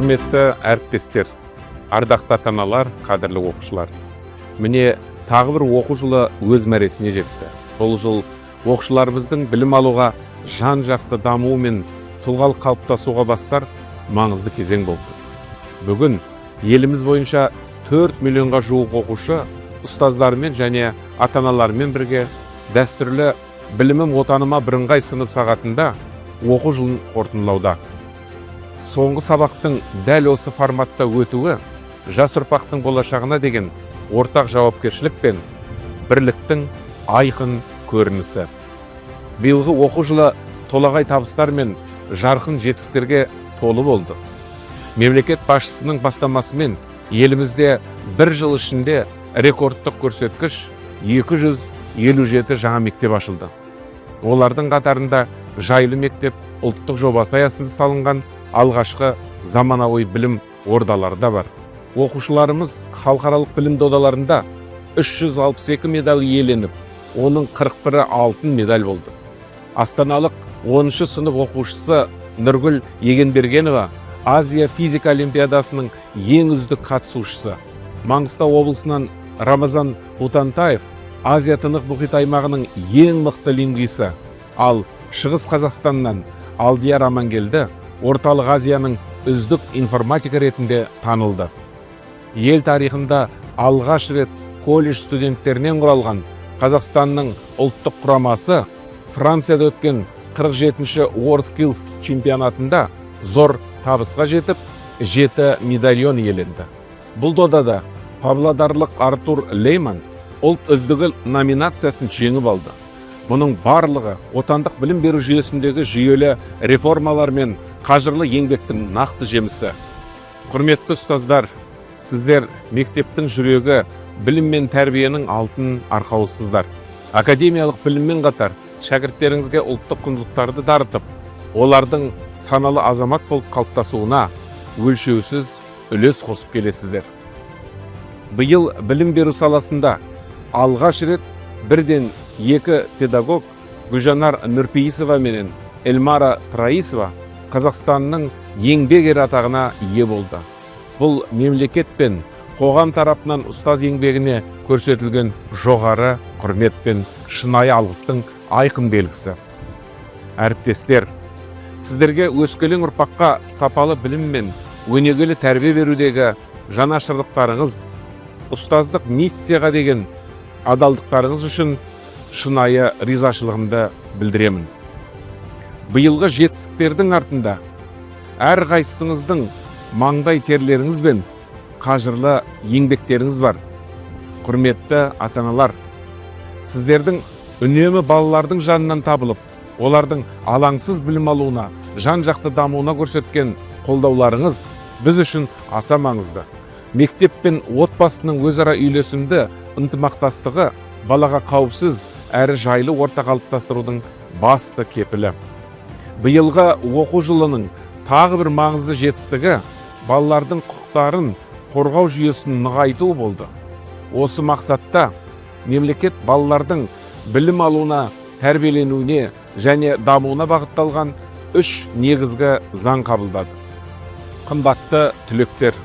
Құрметті әріптестер, ардақты ата-аналар, қадірлі оқушылар. Міне тағы бір оқу жылы өз мәресіне жетті. Бұл жыл оқушыларымыздың білім алуға жан-жақты дамуы мен тұлғалық қалыптасуға бастар маңызды кезең болды. Бүгін еліміз бойынша 4 миллионға жуық оқушы ұстаздарымен және ата-аналарымен бірге дәстүрлі білімім отаныма бірыңғай сынып сағатында оқу жылын қорытындылауда. Соңғы сабақтың дәл осы форматта өтуі жас ұрпақтың болашағына деген ортақ жауапкершілік пен бірліктің айқын көрінісі. Биылғы оқу жылы толағай табыстар мен жарқын жетістіктерге толы болды. Мемлекет басшысының бастамасымен елімізде бір жыл ішінде рекордтық көрсеткіш 257 жаңа мектеп ашылды. Олардың қатарында жайлы мектеп ұлттық жобасы аясында салынған алғашқы заманауи білім ордалары да бар. Оқушыларымыз халықаралық білім додаларында 362 медаль иеленіп, оның 41-і алтын медаль болды. Астаналық 10-шы сынып оқушысы Нұргүл Егенбергенова Азия физика олимпиадасының ең үздік қатысушысы. Маңғыстау облысынан Рамазан Утантаев Азия тынық мұхит аймағының ең мықты лингвисі, ал Шығыс Қазақстаннан Алдияр Амангелді Орталық Азияның үздік информатика ретінде танылды. Ел тарихында алғаш рет колледж студенттерінен құралған Қазақстанның ұлттық құрамасы Францияда өткен 47-ші WorldSkills чемпионатында зор табысқа жетіп, 7 медальон иеленді. Бұл додада павлодарлық Артур Лейман ұлт үздігі номинациясын жеңіп алды. Мұның барлығы отандық білім беру жүйесіндегі жүйелі реформалар мен қажырлы еңбектің нақты жемісі. Құрметті ұстаздар, сіздер мектептің жүрегі, білім мен тәрбиенің алтын арқауысыздар. Академиялық біліммен қатар шәкірттеріңізге ұлттық құндылықтарды дарытып, олардың саналы азамат болып қалыптасуына өлшеусіз үлес қосып келесіздер. Биыл білім беру саласында алғаш рет бірден 2 педагог Гүлжанар Нұрпейісова менен Эльмара Праисова Қазақстанның еңбек ері атағына ие болды. Бұл мемлекет пен қоғам тарапынан ұстаз еңбегіне көрсетілген жоғары құрмет пен шынайы алғыстың айқын белгісі. Әріптестер, сіздерге өскелең ұрпаққа сапалы білім мен өнегелі тәрбие берудегі жанашырлықтарыңыз, ұстаздық миссияға деген адалдықтарыңыз үшін шынайы ризашылығымды білдіремін. Биылғы жетістіктердің артында әр қайсыңыздың маңдай терлеріңіз бен қажырлы еңбектеріңіз бар. Құрметті ата-аналар, сіздердің үнемі балалардың жанынан табылып, олардың алаңсыз білім алуына, жан-жақты дамуына көрсеткен қолдауларыңыз біз үшін аса маңызды. Мектеп пен отбасының өзара үйлесімді ынтымақтастығы балаға қауіпсіз әрі жайлы орта қалыптастырудың басты кепілі. Биылғы оқу жылының тағы бір маңызды жетістігі балалардың құқықтарын қорғау жүйесін нығайту болды. Осы мақсатта мемлекет балалардың білім алуына, тәрбиеленуіне және дамуына бағытталған 3 негізгі заң қабылдады. Қымбатты түлектер,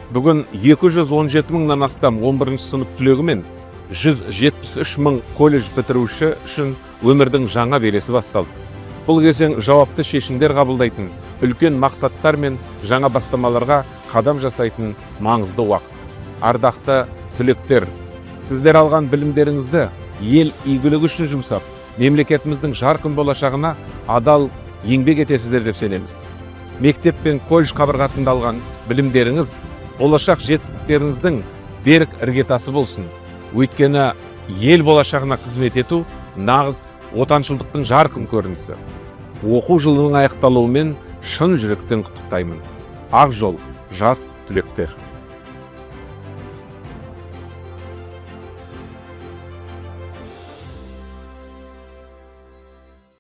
бүгін 217 мыңнан астам 11-ші сынып түлегі мен 173 мың колледж бітіруші үшін өмірдің жаңа белесі басталды. Бұл кезең жауапты шешімдер қабылдайтын, үлкен мақсаттар мен жаңа бастамаларға қадам жасайтын маңызды уақыт. Ардақты түлектер, сіздер алған білімдеріңізді ел игілігі үшін жұмсап, мемлекетіміздің жарқын болашағына адал еңбек етесіздер деп сенеміз. Мектеп пен колледж қабырғасында алған білімдеріңіз болашақ жетістіктеріңіздің берік іргетасы болсын. Өйткені ел болашағына қызмет ету нағыз отаншылдықтың жарқын көрінісі. Оқу жылының аяқталуымен шын жүректен құттықтаймын. Ақ жол, жас түлектер.